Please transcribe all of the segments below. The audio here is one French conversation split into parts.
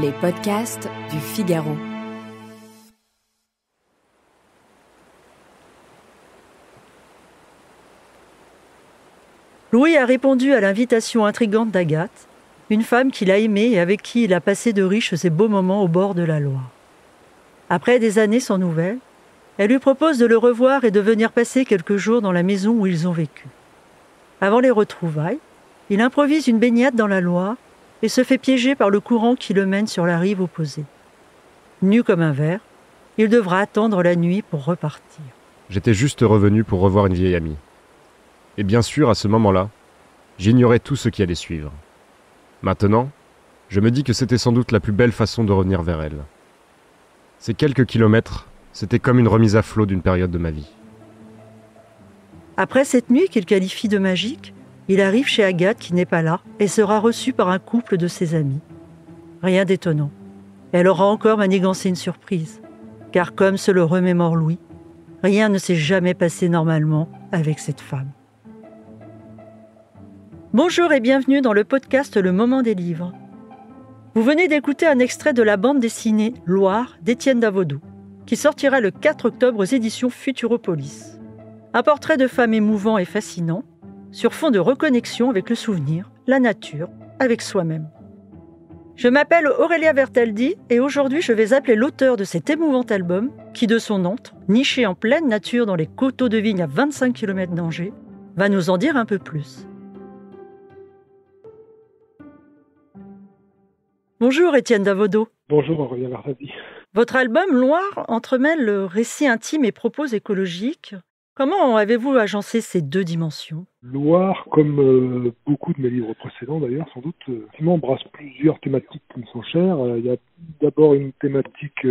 Les podcasts du Figaro. Louis a répondu à l'invitation intrigante d'Agathe, une femme qu'il a aimée et avec qui il a passé de riches et beaux moments au bord de la Loire. Après des années sans nouvelles, elle lui propose de le revoir et de venir passer quelques jours dans la maison où ils ont vécu. Avant les retrouvailles, il improvise une baignade dans la Loire et se fait piéger par le courant qui le mène sur la rive opposée. Nu comme un ver, il devra attendre la nuit pour repartir. J'étais juste revenu pour revoir une vieille amie. Et bien sûr, à ce moment-là, j'ignorais tout ce qui allait suivre. Maintenant, je me dis que c'était sans doute la plus belle façon de revenir vers elle. Ces quelques kilomètres, c'était comme une remise à flot d'une période de ma vie. Après cette nuit qu'il qualifie de magique, il arrive chez Agathe qui n'est pas là et sera reçu par un couple de ses amis. Rien d'étonnant. Elle aura encore manigancé une surprise. Car comme se le remémore Louis, rien ne s'est jamais passé normalement avec cette femme. Bonjour et bienvenue dans le podcast Le Moment des Livres. Vous venez d'écouter un extrait de la bande dessinée Loire d'Étienne Davoodou, qui sortira le 4 octobre aux éditions Futuropolis. Un portrait de femme émouvant et fascinant, sur fond de reconnexion avec le souvenir, la nature, avec soi-même. Je m'appelle Aurélia Vertaldi et aujourd'hui je vais appeler l'auteur de cet émouvant album qui, de son antre, niché en pleine nature dans les coteaux de vigne à 25 km d'Angers, va nous en dire un peu plus. Bonjour Étienne Davoodou. Bonjour Aurélia Vertaldi. Votre album Loire entremêle le récit intime et propos écologiques. Comment avez-vous agencé ces deux dimensions ? Loire, comme beaucoup de mes livres précédents d'ailleurs, sans doute, embrasse plusieurs thématiques qui me sont chères. Il y a d'abord une thématique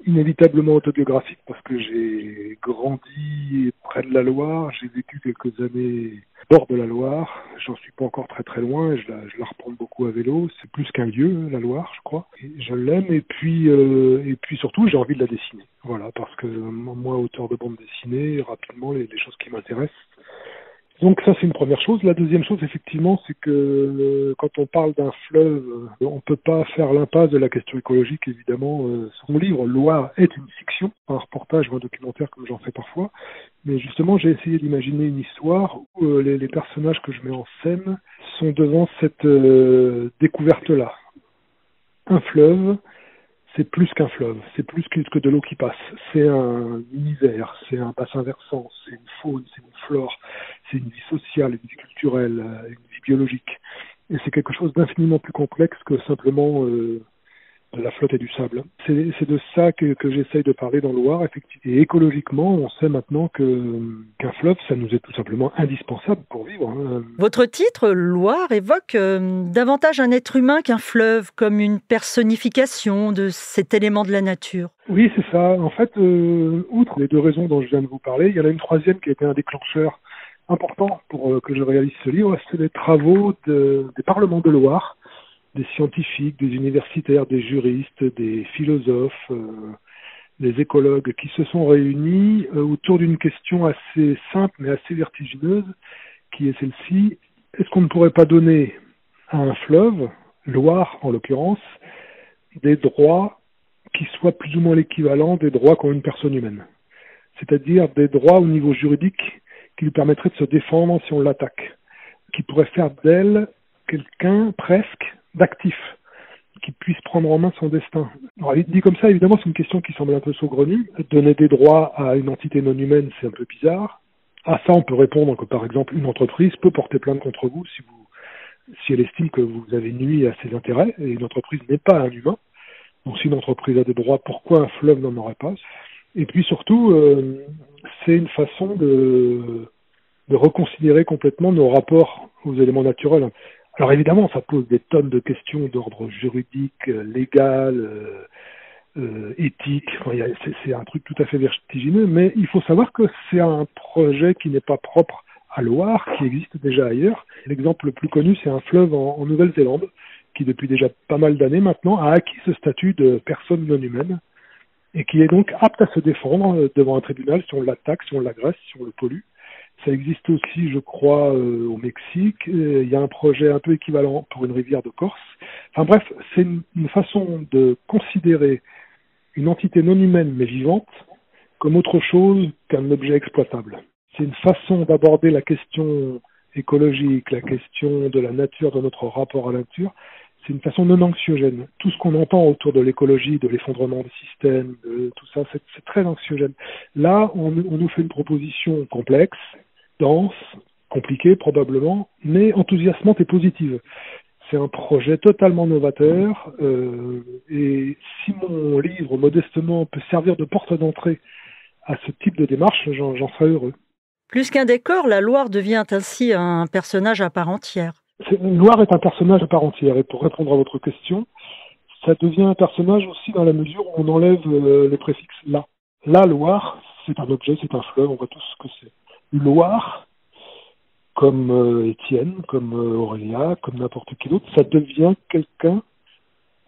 inévitablement autobiographique parce que j'ai grandi près de la Loire, j'ai vécu quelques années bord de la Loire, j'en suis pas encore très très loin, je la reprends beaucoup à vélo, c'est plus qu'un lieu, la Loire, je crois, et je l'aime, et puis surtout j'ai envie de la dessiner, voilà, parce que moi, auteur de bande dessinée, rapidement, les choses qui m'intéressent. Donc ça c'est une première chose. La deuxième chose effectivement c'est que quand on parle d'un fleuve, on peut pas faire l'impasse de la question écologique évidemment. Son livre Loire est une fiction, un reportage ou un documentaire comme j'en fais parfois, mais justement j'ai essayé d'imaginer une histoire où les personnages que je mets en scène sont devant cette découverte-là. Un fleuve, c'est plus qu'un fleuve, c'est plus que de l'eau qui passe. C'est un univers, c'est un bassin versant, c'est une faune, c'est une flore, c'est une vie sociale, une vie culturelle, une vie biologique. Et c'est quelque chose d'infiniment plus complexe que simplement de la flotte et du sable. C'est de ça que j'essaye de parler dans Loire, effectivement. Et écologiquement, on sait maintenant qu'un fleuve, ça nous est tout simplement indispensable pour vivre. Votre titre, Loire, évoque davantage un être humain qu'un fleuve, comme une personnification de cet élément de la nature. Oui, c'est ça. En fait, outre les deux raisons dont je viens de vous parler, il y en a une troisième qui a été un déclencheur important pour que je réalise ce livre, c'est les travaux des parlements de Loire, des scientifiques, des universitaires, des juristes, des philosophes, des écologues qui se sont réunis autour d'une question assez simple mais assez vertigineuse, qui est celle-ci. Est-ce qu'on ne pourrait pas donner à un fleuve, Loire en l'occurrence, des droits qui soient plus ou moins l'équivalent des droits qu'ont une personne humaine ? C'est-à-dire des droits au niveau juridique qui lui permettraient de se défendre si on l'attaque, qui pourrait faire d'elle quelqu'un presque d'actif, qui puisse prendre en main son destin. Alors, dit comme ça, évidemment, c'est une question qui semble un peu saugrenue. Donner des droits à une entité non humaine, c'est un peu bizarre. À ça, on peut répondre que, par exemple, une entreprise peut porter plainte contre vous si elle estime que vous avez nui à ses intérêts, et une entreprise n'est pas un humain. Donc, si une entreprise a des droits, pourquoi un fleuve n'en aurait pas ? Et puis surtout, c'est une façon de reconsidérer complètement nos rapports aux éléments naturels. Alors évidemment, ça pose des tonnes de questions d'ordre juridique, légal, éthique. Enfin, c'est un truc tout à fait vertigineux, mais il faut savoir que c'est un projet qui n'est pas propre à Loire, qui existe déjà ailleurs. L'exemple le plus connu, c'est un fleuve en Nouvelle-Zélande, qui depuis déjà pas mal d'années maintenant a acquis ce statut de personne non humaine, et qui est donc apte à se défendre devant un tribunal si on l'attaque, si on l'agresse, si on le pollue. Ça existe aussi, je crois, au Mexique. Il y a un projet un peu équivalent pour une rivière de Corse. Enfin bref, c'est une façon de considérer une entité non humaine mais vivante comme autre chose qu'un objet exploitable. C'est une façon d'aborder la question écologique, la question de la nature, de notre rapport à la nature. C'est une façon non anxiogène. Tout ce qu'on entend autour de l'écologie, de l'effondrement des systèmes, de tout ça, c'est très anxiogène. Là, on nous fait une proposition complexe, dense, compliquée probablement, mais enthousiasmante et positive. C'est un projet totalement novateur et si mon livre, modestement, peut servir de porte d'entrée à ce type de démarche, j'en serais heureux. Plus qu'un décor, la Loire devient ainsi un personnage à part entière. Loire est un personnage à part entière et pour répondre à votre question, ça devient un personnage aussi dans la mesure où on enlève le préfixe « la ». La Loire, c'est un objet, c'est un fleuve, on voit tous ce que c'est. Loire, comme Étienne, comme Aurélia, comme n'importe qui d'autre, ça devient quelqu'un,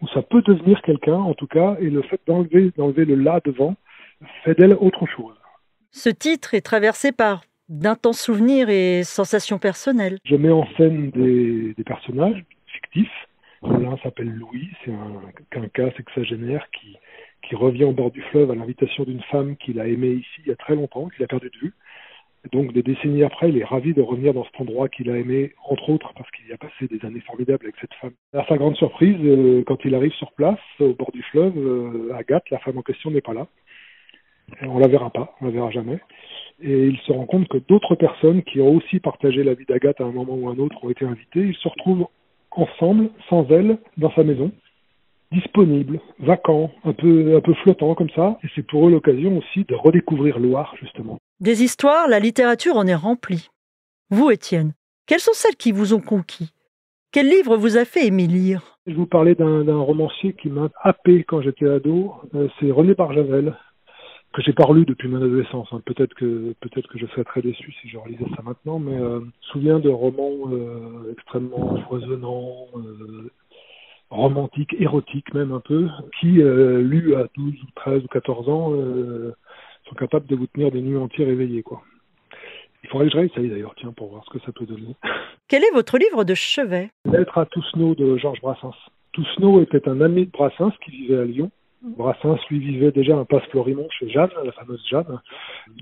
ou ça peut devenir quelqu'un en tout cas, et le fait d'enlever le « la » devant fait d'elle autre chose. Ce titre est traversé par d'intenses souvenirs et sensations personnelles. Je mets en scène des personnages fictifs. L'un s'appelle Louis, c'est un quinquas sexagénaire qui revient au bord du fleuve à l'invitation d'une femme qu'il a aimée ici il y a très longtemps, qu'il a perdu de vue. Et donc des décennies après, il est ravi de revenir dans cet endroit qu'il a aimé, entre autres parce qu'il y a passé des années formidables avec cette femme. À sa grande surprise, quand il arrive sur place, au bord du fleuve, Agathe, la femme en question, n'est pas là. On la verra pas, on la verra jamais. Et il se rend compte que d'autres personnes qui ont aussi partagé la vie d'Agathe à un moment ou un autre ont été invitées. Ils se retrouvent ensemble, sans elle, dans sa maison, disponibles, vacants, un peu flottants comme ça. Et c'est pour eux l'occasion aussi de redécouvrir Loire, justement. Des histoires, la littérature en est remplie. Vous, Étienne, quelles sont celles qui vous ont conquis? Quel livre vous a fait aimer lire? Je vous parlais d'un romancier qui m'a happé quand j'étais ado. C'est René Barjavel, que j'ai pas relu depuis mon adolescence. Peut-être que je serais très déçu si je relisais ça maintenant, mais je me souviens de romans extrêmement foisonnants, romantiques, érotiques même un peu, qui, lus à 12 ou 13 ou 14 ans, sont capables de vous tenir des nuits entières éveillées, quoi. Il faudrait que je réessaye d'ailleurs, tiens, pour voir ce que ça peut donner. Quel est votre livre de chevet? Lettre à Toussenot de Georges Brassens. Toussenot était un ami de Brassens qui vivait à Lyon. Brassens, lui, vivait déjà un Passe Florimond chez Jeanne, la fameuse Jeanne,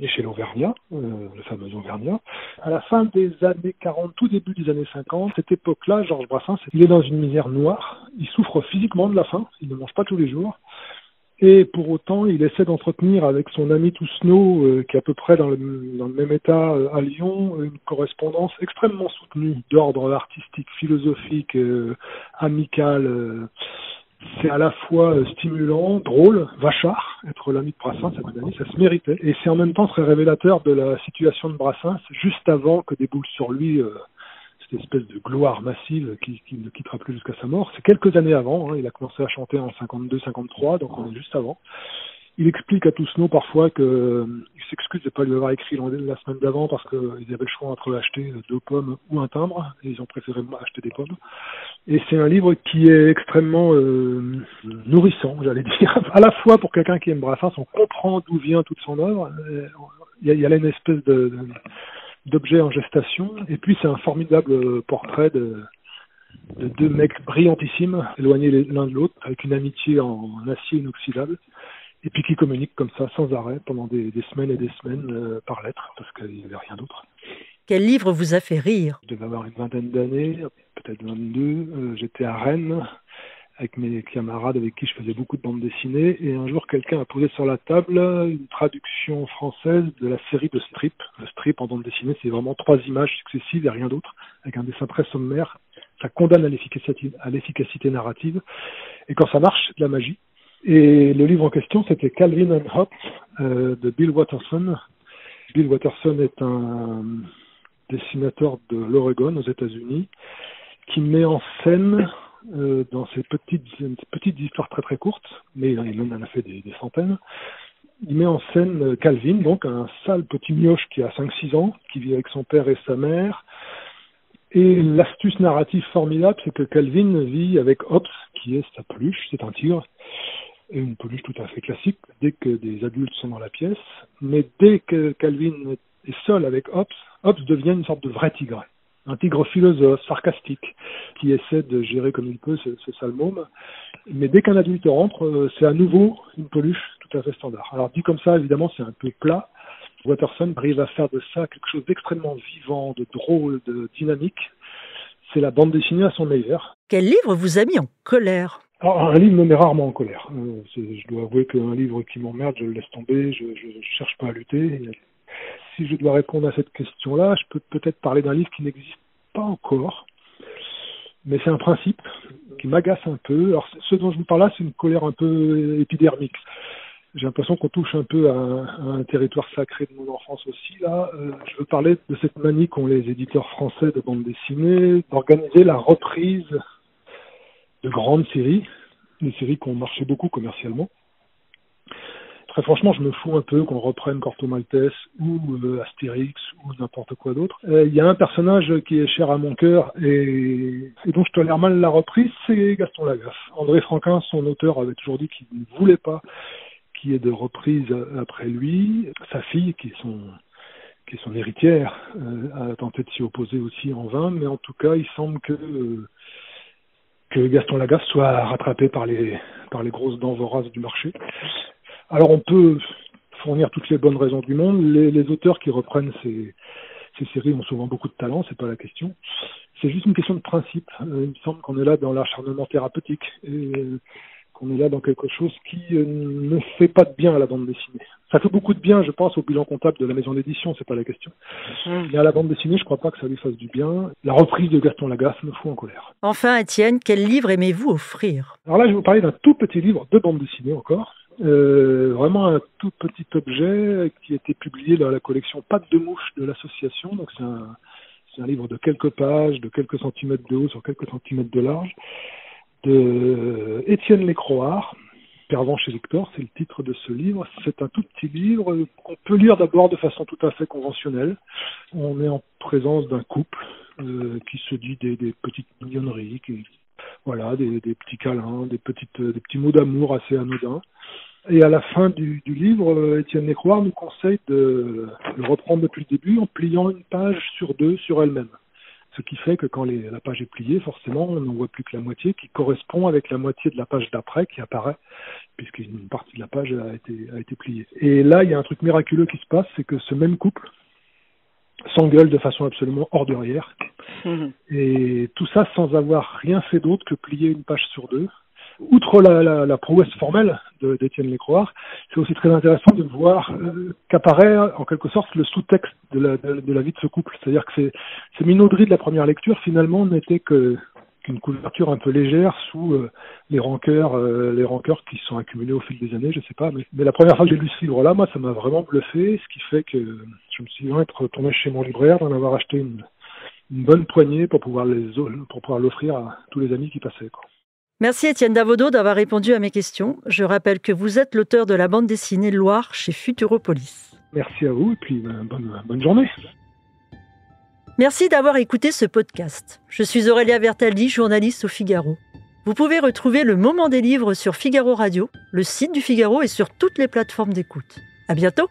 et chez l'Auvergnat, le fameux Auvergnat. À la fin des années 40, tout début des années 50, cette époque-là, Georges Brassens, il est dans une misère noire, il souffre physiquement de la faim, il ne mange pas tous les jours, et pour autant, il essaie d'entretenir avec son ami Toussenot, qui est à peu près dans le même état à Lyon, une correspondance extrêmement soutenue d'ordre artistique, philosophique, amical. C'est à la fois stimulant, drôle, vachard, être l'ami de Brassens, à mon avis, ça se méritait. Et c'est en même temps très révélateur de la situation de Brassens, juste avant que déboule sur lui cette espèce de gloire massive qui ne quittera plus jusqu'à sa mort. C'est quelques années avant, hein, il a commencé à chanter en 52-53, donc on est juste avant. Il explique à Toussenot parfois qu'il s'excuse de ne pas lui avoir écrit la semaine d'avant parce qu'ils avaient le choix entre acheter 2 pommes ou un timbre, et ils ont préféré acheter des pommes. Et c'est un livre qui est extrêmement nourrissant, j'allais dire. À la fois pour quelqu'un qui aime Brassens, on comprend d'où vient toute son œuvre. Il y a là une espèce d'objet en gestation. Et puis c'est un formidable portrait de 2 mecs brillantissimes, éloignés l'un de l'autre, avec une amitié en acier inoxydable. Et puis qui communiquent comme ça, sans arrêt, pendant des semaines et des semaines, par lettres, parce qu'il n'y avait rien d'autre. Quel livre vous a fait rire? Je devais avoir une vingtaine d'années, peut-être 22. J'étais à Rennes avec mes camarades avec qui je faisais beaucoup de bandes dessinées. Et un jour, quelqu'un a posé sur la table une traduction française de la série de Strip. Le Strip en bande dessinée, c'est vraiment 3 images successives et rien d'autre, avec un dessin très sommaire. Ça condamne à l'efficacité narrative. Et quand ça marche, c'est de la magie. Et le livre en question, c'était Calvin and Hobbes de Bill Watterson. Bill Watterson est un dessinateur de l'Oregon aux États-Unis qui met en scène dans ces petites histoires très très courtes, mais il en a fait des centaines. Il met en scène Calvin, donc un sale petit mioche qui a 5-6 ans, qui vit avec son père et sa mère. Et l'astuce narrative formidable, c'est que Calvin vit avec Hobbes, qui est sa peluche, c'est un tigre. Et une peluche tout à fait classique, dès que des adultes sont dans la pièce. Mais dès que Calvin est seul avec Hobbes, Hobbes devient une sorte de vrai tigre. un tigre philosophe, sarcastique, qui essaie de gérer comme il peut ce sale môme. Mais dès qu'un adulte rentre, c'est à nouveau une peluche tout à fait standard. Alors dit comme ça, évidemment, c'est un peu plat. Watterson arrive à faire de ça quelque chose d'extrêmement vivant, de drôle, de dynamique. C'est la bande dessinée à son meilleur. Quel livre vous a mis en colère ? Alors, un livre me met rarement en colère. Je dois avouer qu'un livre qui m'emmerde, je le laisse tomber, je cherche pas à lutter. Si je dois répondre à cette question-là, je peux peut-être parler d'un livre qui n'existe pas encore, mais c'est un principe qui m'agace un peu. Alors, ce dont je vous parle là, c'est une colère un peu épidermique. J'ai l'impression qu'on touche un peu à un territoire sacré de mon enfance aussi. Là, je veux parler de cette manie qu'ont les éditeurs français de bande dessinée d'organiser la reprise de grandes séries, des séries qui ont marché beaucoup commercialement. Très franchement, je me fous un peu qu'on reprenne Corto Maltese ou Astérix ou n'importe quoi d'autre. Il y a un personnage qui est cher à mon cœur et dont je tolère mal la reprise, c'est Gaston Lagaffe. André Franquin, son auteur, avait toujours dit qu'il ne voulait pas qu'il y ait de reprise après lui. Sa fille, qui est son héritière, a tenté de s'y opposer aussi en vain, mais en tout cas, il semble que Gaston Lagaffe soit rattrapé par les grosses dents voraces du marché. Alors on peut fournir toutes les bonnes raisons du monde. Les auteurs qui reprennent ces séries ont souvent beaucoup de talent, c'est pas la question. C'est juste une question de principe. Il me semble qu'on est là dans l'acharnement thérapeutique et qu'on est là dans quelque chose qui ne fait pas de bien à la bande dessinée. Ça fait beaucoup de bien, je pense, au bilan comptable de la maison d'édition, c'est pas la question. Mais à la bande dessinée, je crois pas que ça lui fasse du bien. La reprise de Gaston Lagaffe me fout en colère. Enfin, Étienne, quel livre aimez-vous offrir ? Alors là, je vais vous parler d'un tout petit livre de bande dessinée encore. Vraiment un tout petit objet qui a été publié dans la collection Pattes de mouche de l'association. Donc c'est un livre de quelques pages, de quelques centimètres de haut sur quelques centimètres de large, de Étienne Lécroard, Pervenche chez Victor, c'est le titre de ce livre. C'est un tout petit livre qu'on peut lire d'abord de façon tout à fait conventionnelle. On est en présence d'un couple qui se dit des petites mignonneries, voilà, des petits câlins, des petits mots d'amour assez anodins. Et à la fin du livre, Étienne Lécroard nous conseille de le reprendre depuis le début en pliant une page sur deux sur elle-même. Ce qui fait que quand la page est pliée, forcément, on n'en voit plus que la moitié, qui correspond avec la moitié de la page d'après qui apparaît, puisqu'une partie de la page a été pliée. Et là, il y a un truc miraculeux qui se passe, c'est que ce même couple s'engueule de façon absolument ordurière. Et tout ça sans avoir rien fait d'autre que plier une page sur deux. Outre la prouesse formelle d'Étienne Lécroard, c'est aussi très intéressant de voir qu'apparaît en quelque sorte le sous-texte de la vie de ce couple. C'est-à-dire que ces minauderies de la première lecture finalement n'étaient qu'une couverture un peu légère sous les rancœurs qui se sont accumulées au fil des années, je sais pas. Mais la première fois que j'ai lu ce livre-là, moi, ça m'a vraiment bluffé, ce qui fait que je me suis retourné chez mon libraire d'en avoir acheté une bonne poignée pour pouvoir l'offrir à tous les amis qui passaient, quoi. Merci Étienne Davodo d'avoir répondu à mes questions. Je rappelle que vous êtes l'auteur de la bande dessinée Loire chez Futuropolis. Merci à vous et puis bonne journée. Merci d'avoir écouté ce podcast. Je suis Aurélia Vertaldi, journaliste au Figaro. Vous pouvez retrouver le Moment des livres sur Figaro Radio, le site du Figaro et sur toutes les plateformes d'écoute. À bientôt!